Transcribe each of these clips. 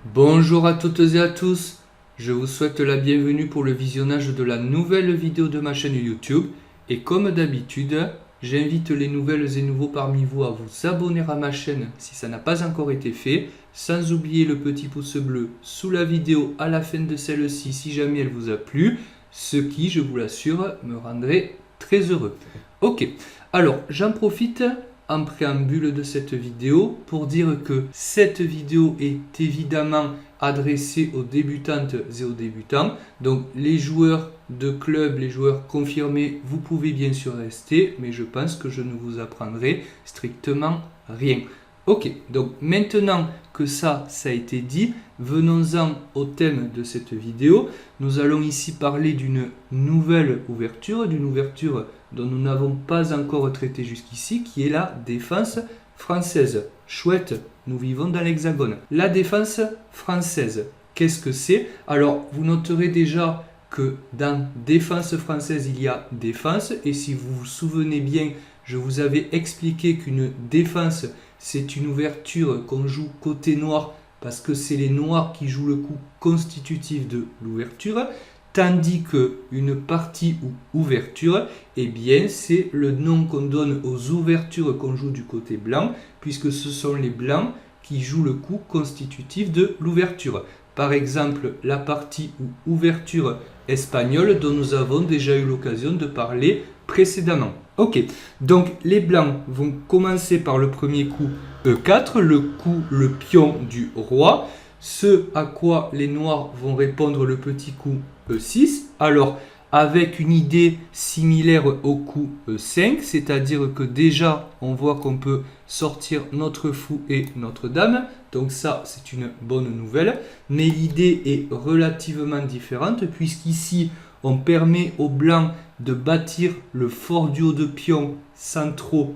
Bonjour à toutes et à tous, je vous souhaite la bienvenue pour le visionnage de la nouvelle vidéo de ma chaîne YouTube et comme d'habitude, j'invite les nouvelles et nouveaux parmi vous à vous abonner à ma chaîne si ça n'a pas encore été fait, sans oublier le petit pouce bleu sous la vidéo à la fin de celle-ci si jamais elle vous a plu, ce qui, je vous l'assure, me rendrait très heureux. Ok, alors j'en profite en préambule de cette vidéo pour dire que cette vidéo est évidemment adressée aux débutantes et aux débutants. Donc les joueurs de club, les joueurs confirmés, vous pouvez bien sûr rester, mais je pense que je ne vous apprendrai strictement rien. Ok, donc maintenant que ça a été dit, venons-en au thème de cette vidéo. Nous allons ici parler d'une nouvelle ouverture, dont nous n'avons pas encore traité jusqu'ici, qui est la défense française. Chouette, nous vivons dans l'Hexagone. La défense française, qu'est-ce que c'est? Alors, vous noterez déjà que dans défense française, il y a défense, et si vous vous souvenez bien, je vous avais expliqué qu'une défense, c'est une ouverture qu'on joue côté noir, parce que c'est les noirs qui jouent le coup constitutif de l'ouverture, tandis qu'une partie ou ouverture, eh bien, c'est le nom qu'on donne aux ouvertures qu'on joue du côté blanc, puisque ce sont les blancs qui jouent le coup constitutif de l'ouverture. Par exemple, la partie ou ouverture espagnole dont nous avons déjà eu l'occasion de parler précédemment. Ok, donc les blancs vont commencer par le premier coup E4, le pion du roi, ce à quoi les noirs vont répondre le petit coup E6. Alors, avec une idée similaire au coup E5, c'est-à-dire que déjà, on voit qu'on peut sortir notre fou et notre dame. Donc ça, c'est une bonne nouvelle. Mais l'idée est relativement différente, puisqu'ici, on permet aux blancs de bâtir le fort duo de pions centraux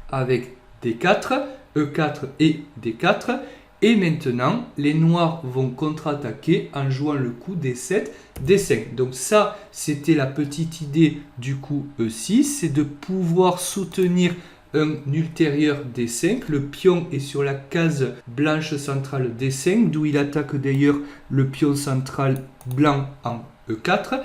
avec D4, E4 et D4. Et maintenant, les noirs vont contre-attaquer en jouant le coup D7, D5. Donc ça, c'était la petite idée du coup E6, c'est de pouvoir soutenir un ultérieur D5. Le pion est sur la case blanche centrale D5, d'où il attaque d'ailleurs le pion central blanc en E4.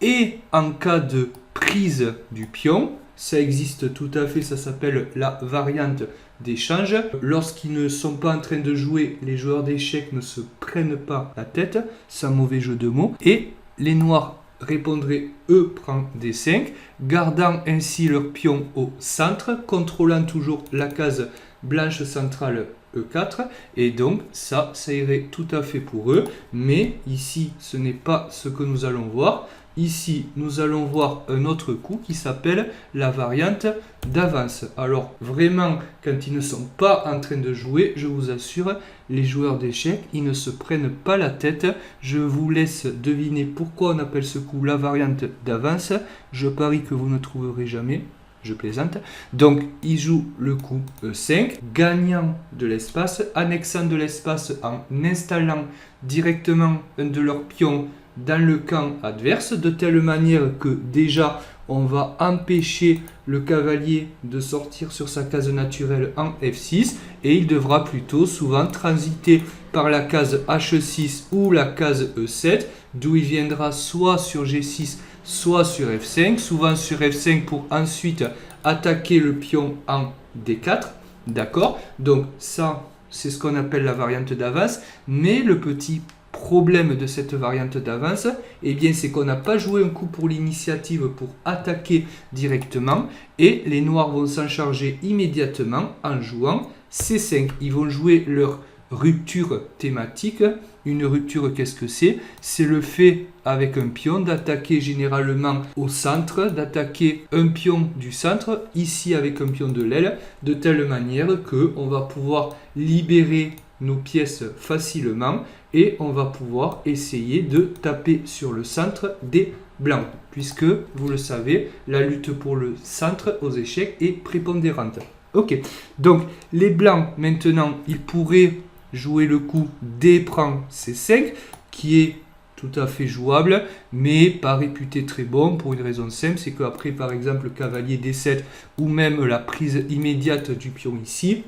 Et en cas de prise du pion, ça existe tout à fait, ça s'appelle la variante d'échange. Lorsqu'ils ne sont pas en train de jouer, les joueurs d'échecs ne se prennent pas la tête, sans mauvais jeu de mots. Et les noirs répondraient E prend D5, gardant ainsi leur pion au centre, contrôlant toujours la case blanche centrale E4. Et donc ça irait tout à fait pour eux. Mais ici, ce n'est pas ce que nous allons voir. Ici, nous allons voir un autre coup qui s'appelle la variante d'avance. Alors, vraiment, quand ils ne sont pas en train de jouer, je vous assure, les joueurs d'échecs, ils ne se prennent pas la tête. Je vous laisse deviner pourquoi on appelle ce coup la variante d'avance. Je parie que vous ne trouverez jamais. Je plaisante. Donc, ils jouent le coup E5, gagnant de l'espace, annexant de l'espace en installant directement un de leurs pions dans le camp adverse, de telle manière que déjà on va empêcher le cavalier de sortir sur sa case naturelle en F6 et il devra plutôt souvent transiter par la case H6 ou la case E7, d'où il viendra soit sur G6 soit sur F5, souvent sur F5 pour ensuite attaquer le pion en D4, d'accord? Donc ça, c'est ce qu'on appelle la variante d'avance, mais le petit problème de cette variante d'avance, eh bien, c'est qu'on n'a pas joué un coup pour l'initiative pour attaquer directement et les noirs vont s'en charger immédiatement en jouant C5. Ils vont jouer leur rupture thématique. Une rupture, qu'est-ce que c'est? C'est le fait, avec un pion, d'attaquer généralement au centre, d'attaquer un pion du centre, ici avec un pion de l'aile, de telle manière qu'on va pouvoir libérer nos pièces facilement et on va pouvoir essayer de taper sur le centre des blancs, puisque, vous le savez, la lutte pour le centre aux échecs est prépondérante. Ok, donc les blancs, maintenant, ils pourraient jouer le coup D prend C5, qui est tout à fait jouable, mais pas réputé très bon pour une raison simple, c'est qu'après, par exemple, cavalier D7, ou même la prise immédiate du pion ici,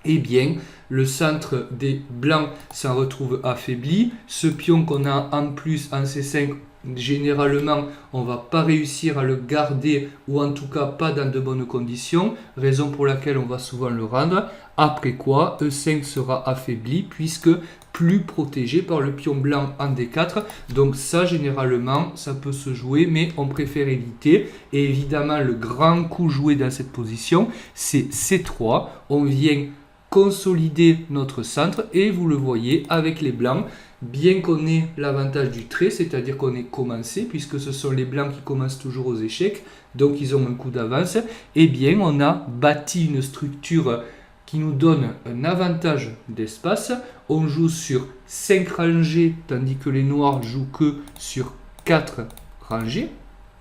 eh bien, le centre des blancs s'en retrouve affaibli. Ce pion qu'on a en plus en C5, généralement, on ne va pas réussir à le garder, ou en tout cas pas dans de bonnes conditions, raison pour laquelle on va souvent le rendre. Après quoi, E5 sera affaibli, puisque plus protégé par le pion blanc en D4. Donc ça, généralement, ça peut se jouer, mais on préfère éviter. Et évidemment, le grand coup joué dans cette position, c'est C3. On vient consolider notre centre et vous le voyez avec les blancs, bien qu'on ait l'avantage du trait, c'est-à-dire qu'on ait commencé, puisque ce sont les blancs qui commencent toujours aux échecs, donc ils ont un coup d'avance, eh bien on a bâti une structure qui nous donne un avantage d'espace. On joue sur 5 rangées, tandis que les noirs jouent que sur 4 rangées,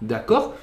d'accord ?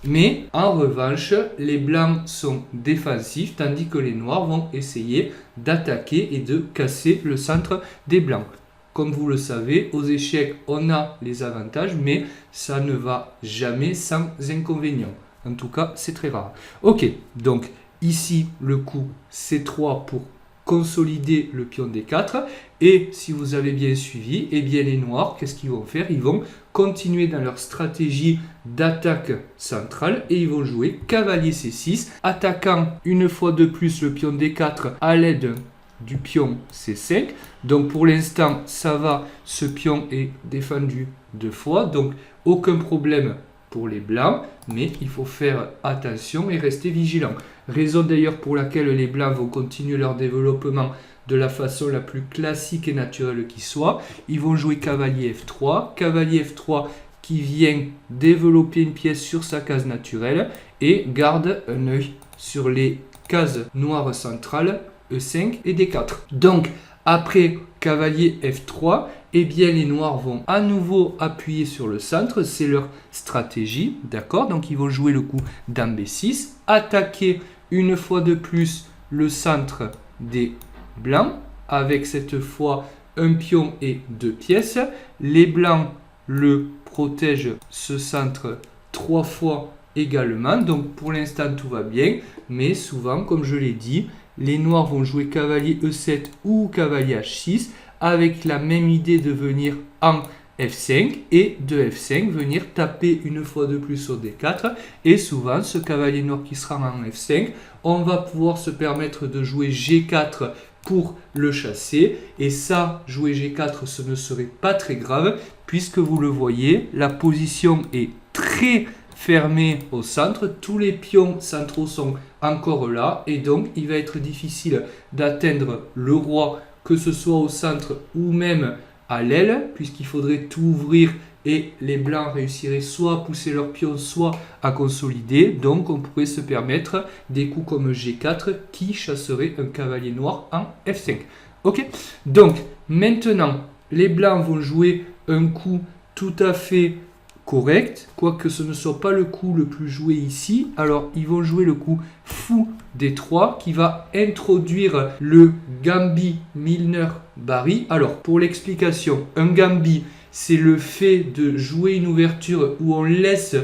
Mais en revanche, les blancs sont défensifs, tandis que les noirs vont essayer d'attaquer et de casser le centre des blancs. Comme vous le savez, aux échecs, on a les avantages, mais ça ne va jamais sans inconvénients. En tout cas, c'est très rare. Ok, donc ici, le coup C3 pour consolider le pion D4. Et si vous avez bien suivi, eh bien les noirs, qu'est-ce qu'ils vont faire? Ils vont continuer dans leur stratégie d'attaque centrale et ils vont jouer cavalier C6, attaquant une fois de plus le pion D4 à l'aide du pion C5. Donc pour l'instant, ça va, ce pion est défendu 2 fois, donc aucun problème pour les blancs, mais il faut faire attention et rester vigilant. Raison d'ailleurs pour laquelle les blancs vont continuer leur développement de la façon la plus classique et naturelle qui soit. Ils vont jouer cavalier F3, cavalier F3 qui vient développer une pièce sur sa case naturelle et garde un œil sur les cases noires centrales E5 et D4. Donc après cavalier F3, eh bien les noirs vont à nouveau appuyer sur le centre, c'est leur stratégie, d'accord? Donc ils vont jouer le coup dame B6, attaquer une fois de plus le centre des blancs, avec cette fois un pion et 2 pièces. Les blancs le protègent, ce centre 3 fois également, donc pour l'instant tout va bien, mais souvent, comme je l'ai dit, les noirs vont jouer cavalier E7 ou cavalier H6 avec la même idée de venir en F5 et de F5 venir taper une fois de plus sur D4. Et souvent, ce cavalier noir qui sera en F5, on va pouvoir se permettre de jouer G4 pour le chasser. Et ça, jouer G4, ce ne serait pas très grave puisque vous le voyez, la position est très fermé au centre, tous les pions centraux sont encore là et donc il va être difficile d'atteindre le roi, que ce soit au centre ou même à l'aile, puisqu'il faudrait tout ouvrir et les blancs réussiraient soit à pousser leurs pions, soit à consolider. Donc on pourrait se permettre des coups comme G4 qui chasseraient un cavalier noir en F5. Ok, donc maintenant les blancs vont jouer un coup tout à fait correct, quoique ce ne soit pas le coup le plus joué ici. Alors ils vont jouer le coup fou D3 qui va introduire le gambit Milner-Barry. Alors pour l'explication, un gambit c'est le fait de jouer une ouverture où on laisse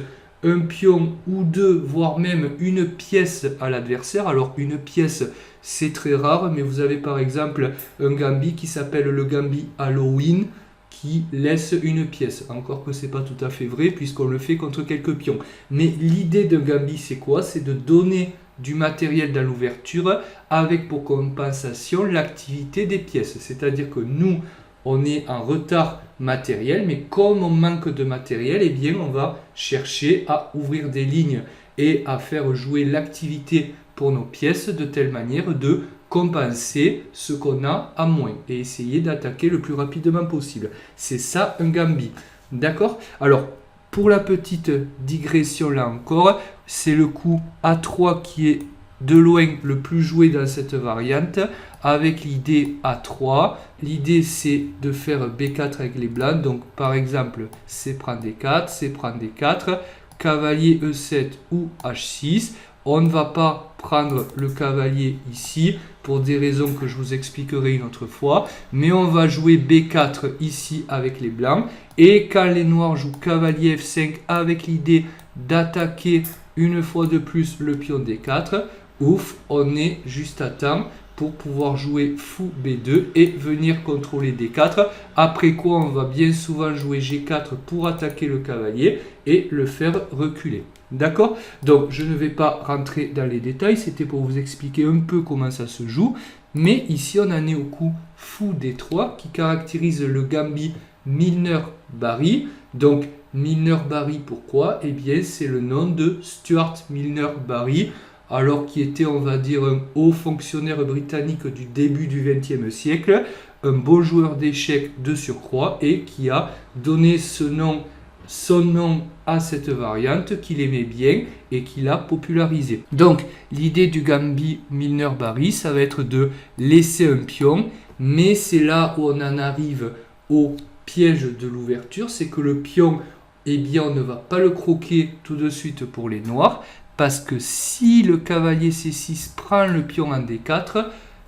un pion ou deux, voire même une pièce à l'adversaire. Alors une pièce c'est très rare, mais vous avez par exemple un gambit qui s'appelle le gambit Halloween, qui laisse une pièce. Encore que ce n'est pas tout à fait vrai puisqu'on le fait contre quelques pions. Mais l'idée d'un gambit, c'est quoi? C'est de donner du matériel dans l'ouverture avec pour compensation l'activité des pièces. C'est-à-dire que nous, on est en retard matériel, mais comme on manque de matériel, eh bien, on va chercher à ouvrir des lignes et à faire jouer l'activité pour nos pièces de telle manière de compenser ce qu'on a à moins et essayer d'attaquer le plus rapidement possible. C'est ça un gambit. D'accord? Alors, pour la petite digression là encore, c'est le coup A3 qui est de loin le plus joué dans cette variante avec l'idée A3. L'idée c'est de faire B4 avec les blancs. Donc par exemple, C prend D4, C prend D4, cavalier E7 ou H6. On ne va pas prendre le cavalier ici pour des raisons que je vous expliquerai une autre fois. Mais on va jouer B4 ici avec les blancs. Et quand les noirs jouent cavalier F5 avec l'idée d'attaquer une fois de plus le pion D4, ouf, on est juste à temps pour pouvoir jouer fou B2 et venir contrôler D4. Après quoi, on va bien souvent jouer G4 pour attaquer le cavalier et le faire reculer. D'accord? Donc, je ne vais pas rentrer dans les détails, c'était pour vous expliquer un peu comment ça se joue. Mais ici, on en est au coup fou D3 qui caractérise le gambit Milner-Barry. Donc, Milner-Barry, pourquoi? Eh bien, c'est le nom de Stuart Milner-Barry, alors qui était, on va dire, un haut fonctionnaire britannique du début du XXe siècle, un bon joueur d'échecs de surcroît, et qui a donné son nom à cette variante qu'il aimait bien et qu'il a popularisé. Donc, l'idée du gambit Milner-Barry, ça va être de laisser un pion, mais c'est là où on en arrive au piège de l'ouverture, c'est que le pion, eh bien, on ne va pas le croquer tout de suite pour les noirs, parce que si le cavalier C6 prend le pion en D4,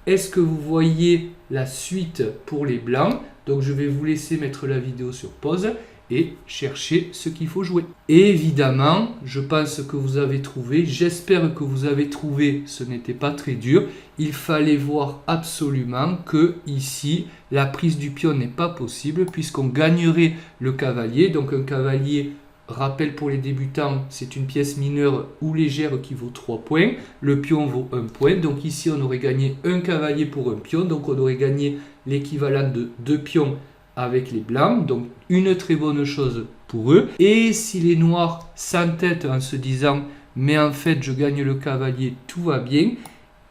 est-ce que vous voyez la suite pour les blancs? Donc je vais vous laisser mettre la vidéo sur pause et chercher ce qu'il faut jouer. Et évidemment, je pense que vous avez trouvé, j'espère que vous avez trouvé, ce n'était pas très dur. Il fallait voir absolument que ici, la prise du pion n'est pas possible puisqu'on gagnerait le cavalier. Donc un cavalier, rappel pour les débutants, c'est une pièce mineure ou légère qui vaut 3 points. Le pion vaut 1 point. Donc ici, on aurait gagné un cavalier pour un pion. Donc on aurait gagné l'équivalent de 2 pions avec les blancs, donc une très bonne chose pour eux. Et si les noirs s'entêtent en se disant mais en fait je gagne le cavalier, tout va bien,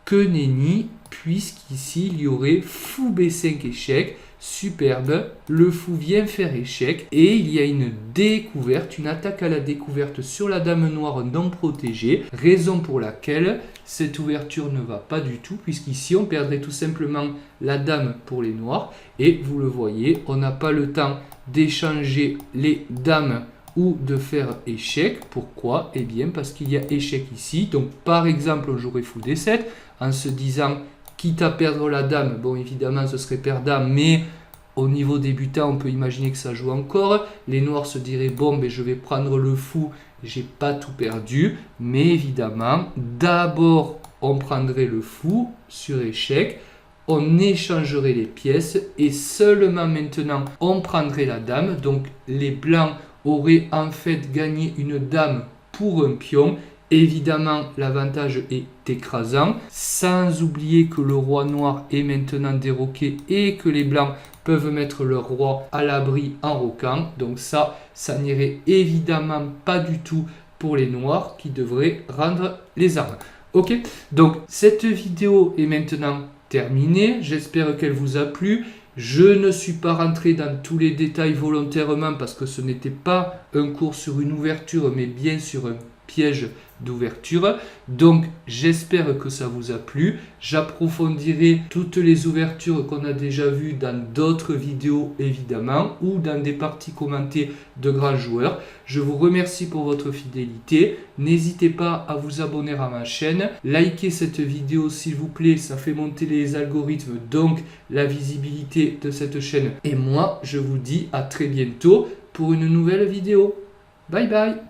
que nenni, puisqu'ici il y aurait fou B5 échec, superbe, le fou vient faire échec et il y a une découverte, une attaque à la découverte sur la dame noire non protégée, raison pour laquelle cette ouverture ne va pas du tout, puisqu'ici on perdrait tout simplement la dame pour les noirs et vous le voyez, on n'a pas le temps d'échanger les dames ou de faire échec. Pourquoi? Eh bien parce qu'il y a échec ici, donc par exemple on jouerait fou D7 en se disant quitte à perdre la dame, bon évidemment ce serait perdant, mais au niveau débutant on peut imaginer que ça joue encore. Les noirs se diraient bon ben, je vais prendre le fou, j'ai pas tout perdu, mais évidemment d'abord on prendrait le fou sur échec, on échangerait les pièces et seulement maintenant on prendrait la dame. Donc les blancs auraient en fait gagné une dame pour un pion. Évidemment, l'avantage est écrasant, sans oublier que le roi noir est maintenant déroqué et que les blancs peuvent mettre leur roi à l'abri en roquant. Donc ça n'irait évidemment pas du tout pour les noirs qui devraient rendre les armes. Ok, donc cette vidéo est maintenant terminée. J'espère qu'elle vous a plu. Je ne suis pas rentré dans tous les détails volontairement parce que ce n'était pas un cours sur une ouverture, mais bien sur un piège d'ouverture. Donc j'espère que ça vous a plu. J'approfondirai toutes les ouvertures qu'on a déjà vues dans d'autres vidéos évidemment ou dans des parties commentées de grands joueurs. Je vous remercie pour votre fidélité. N'hésitez pas à vous abonner à ma chaîne. Likez cette vidéo s'il vous plaît, ça fait monter les algorithmes, donc la visibilité de cette chaîne. Et moi je vous dis à très bientôt pour une nouvelle vidéo. Bye bye.